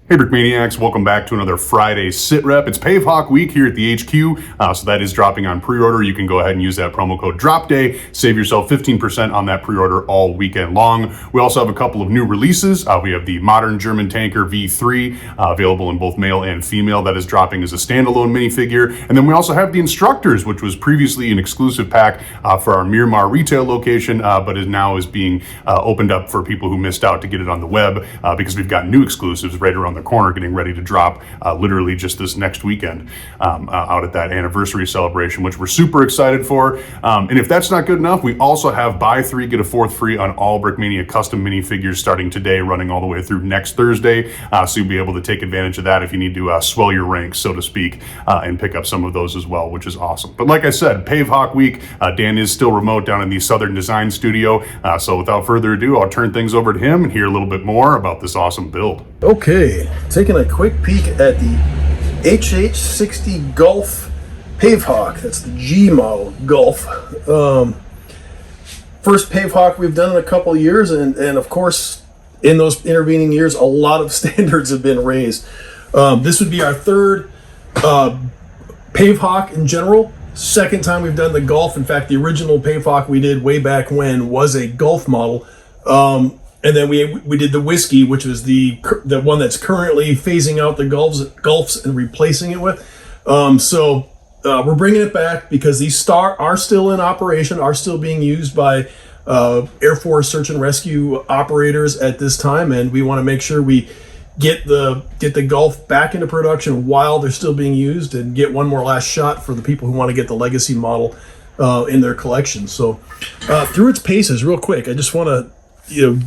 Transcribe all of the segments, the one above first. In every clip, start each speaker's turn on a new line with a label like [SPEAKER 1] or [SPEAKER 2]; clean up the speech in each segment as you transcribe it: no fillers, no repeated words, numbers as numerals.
[SPEAKER 1] Hey Brickmaniacs, welcome back to another Friday sit rep. It's PAVE week here at the HQ, so that is dropping on pre-order. You can go ahead and use that promo code DROPDAY, save yourself 15% on that pre-order all weekend long. We also have a couple of new releases. We have the modern German tanker V3, available in both male and female. That is dropping as a standalone minifigure. And then we also have the instructors, which was previously an exclusive pack for our Miramar retail location, but is being opened up for people who missed out to get it on the web, because we've got new exclusives right around the corner getting ready to drop literally just this next weekend out at that anniversary celebration, which we're super excited for. And if that's not good enough, we also have buy three, get a fourth free on all Brickmania custom minifigures starting today, running all the way through next Thursday. So you'll be able to take advantage of that if you need to swell your ranks, so to speak, and pick up some of those as well, which is awesome. But like I said, PAVE week, Dan is still remote down in the Southern Design Studio. So without further ado, I'll turn things over to him and hear a little bit more about this awesome build.
[SPEAKER 2] Okay, taking a quick peek at the HH-60 Gulf PAVE Hawk. That's the G model Gulf. First PAVE Hawk we've done in a couple of years, and of course, in those intervening years, a lot of standards have been raised. This would be our third PAVE Hawk in general. Second time we've done the Gulf. In fact, the original PAVE Hawk we did way back when was a Gulf model. And then we did the Whiskey, which was the one that's currently phasing out the Gulfs and replacing it with. So we're bringing it back because these are still in operation, are still being used by Air Force search and rescue operators at this time, and we want to make sure we get the Gulf back into production while they're still being used, and get one more last shot for the people who want to get the legacy model in their collection. So through its paces, real quick, I just want to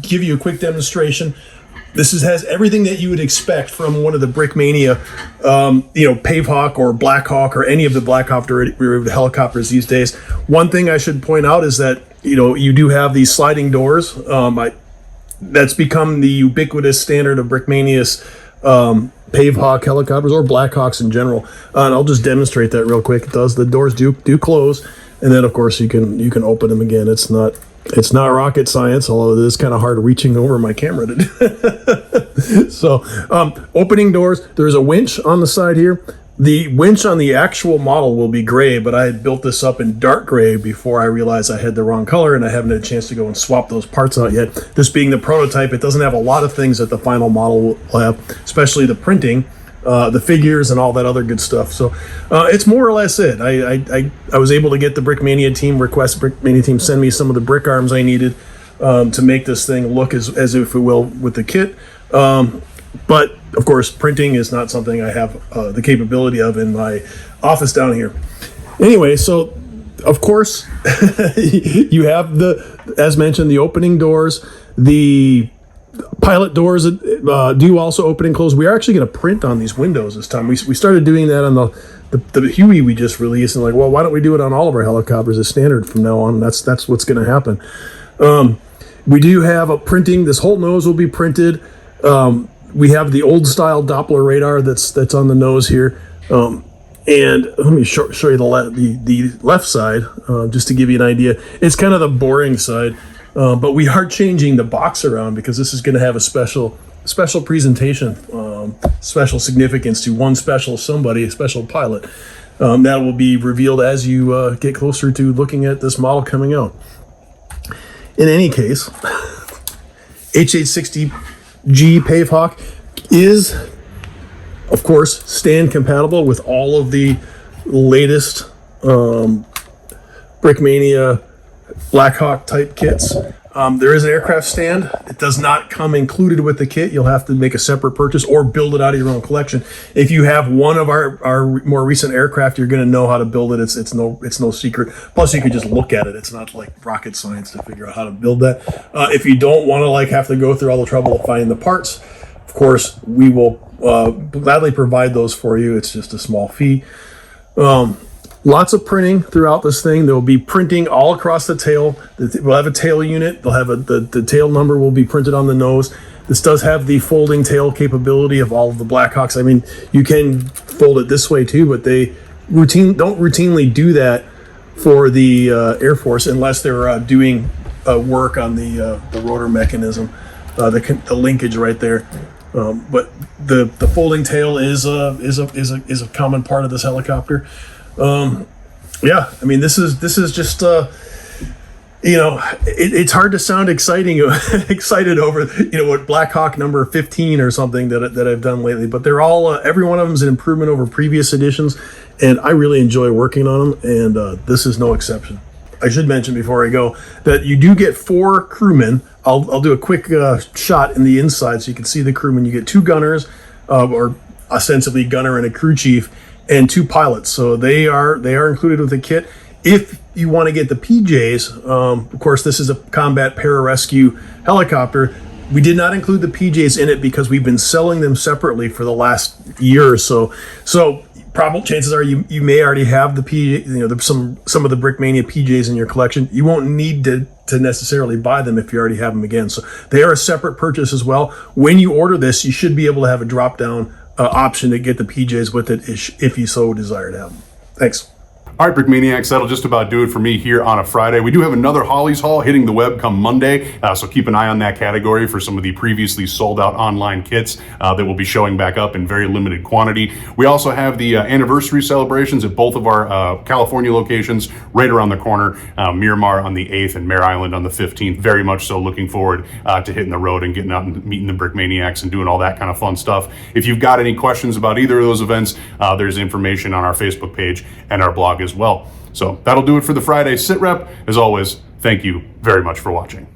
[SPEAKER 2] give you a quick demonstration. This has everything that you would expect from one of the Brickmania, PAVE Hawk or Black Hawk or any of the Black Hawk derivative helicopters these days. One thing I should point out is that you do have these sliding doors. That's become the ubiquitous standard of Brickmania's PAVE Hawk helicopters, or Black Hawks in general. And I'll just demonstrate that real quick. The doors do close, and then of course you can open them again. It's not rocket science, although it is kind of hard reaching over my camera to do. So, opening doors, there's a winch on the side here. The winch on the actual model will be gray, but I had built this up in dark gray before I realized I had the wrong color, and I haven't had a chance to go and swap those parts out yet. This being the prototype, it doesn't have a lot of things that the final model will have, especially the printing, the figures, and all that other good stuff. So it's more or less it. I was able to get the Brickmania team send me some of the brick arms I needed to make this thing look as if it will with the kit. But of course, printing is not something I have the capability of in my office down here. Anyway, so of course you have as mentioned, the opening doors, the pilot doors do also open and close. We are actually going to print on these windows this time. We started doing that on the Huey we just released, and well, why don't we do it on all of our helicopters as standard from now on? That's what's going to happen. We do have a printing. This whole nose will be printed. We have the old style Doppler radar that's on the nose here. And let me show you the left side, just to give you an idea. It's kind of the boring side. But we are changing the box around because this is going to have a special presentation, special significance to one special somebody, a special pilot. That will be revealed as you get closer to looking at this model coming out. In any case, HH-60G PAVE Hawk is, of course, stand compatible with all of the latest Brickmania Black Hawk type kits. There is an aircraft stand. It does not come included with the kit. You'll have to make a separate purchase or build it out of your own collection. If you have one of our more recent aircraft, you're going to know how to build it. It's no secret. Plus, you can just look at it. It's not like rocket science to figure out how to build that. If you don't want to have to go through all the trouble of finding the parts, of course, we will gladly provide those for you. It's just a small fee. Lots of printing throughout this thing. There will be printing all across the tail. We'll have a tail unit. They'll have the tail number will be printed on the nose. This does have the folding tail capability of all of the Black Hawks. I mean, you can fold it this way too, but they don't routinely do that for the Air Force unless they're doing work on the rotor mechanism, the linkage right there. But the folding tail is a common part of this helicopter. Yeah, I mean, this is just it's hard to sound excited over what Black Hawk number 15 or something that I've done lately, but they're all every one of them is an improvement over previous editions, and I really enjoy working on them, and this is no exception. I should mention before I go that you do get 4 crewmen. I'll do a quick shot in the inside so you can see the crewmen. You get 2 gunners, or ostensibly gunner and a crew chief, and 2 pilots. So they are included with the kit. If you want to get the PJs, of course, this is a combat pararescue helicopter. We did not include the PJs in it because we've been selling them separately for the last year or so. So probable chances are you may already have the PJ, some of the Brickmania PJs in your collection. You won't need to necessarily buy them if you already have them again. So they are a separate purchase as well. When you order this, you should be able to have a drop down option to get the PJs with it if you so desire to have them. Thanks.
[SPEAKER 1] All right, Brickmaniacs, that'll just about do it for me here on a Friday. We do have another Holly's Haul hitting the web come Monday, so keep an eye on that category for some of the previously sold out online kits that will be showing back up in very limited quantity. We also have the anniversary celebrations at both of our California locations right around the corner, Miramar on the 8th and Mare Island on the 15th. Very much so looking forward to hitting the road and getting out and meeting the Brickmaniacs and doing all that kind of fun stuff. If you've got any questions about either of those events, there's information on our Facebook page and our blog as well. So that'll do it for the Friday Sit Rep. As always, thank you very much for watching.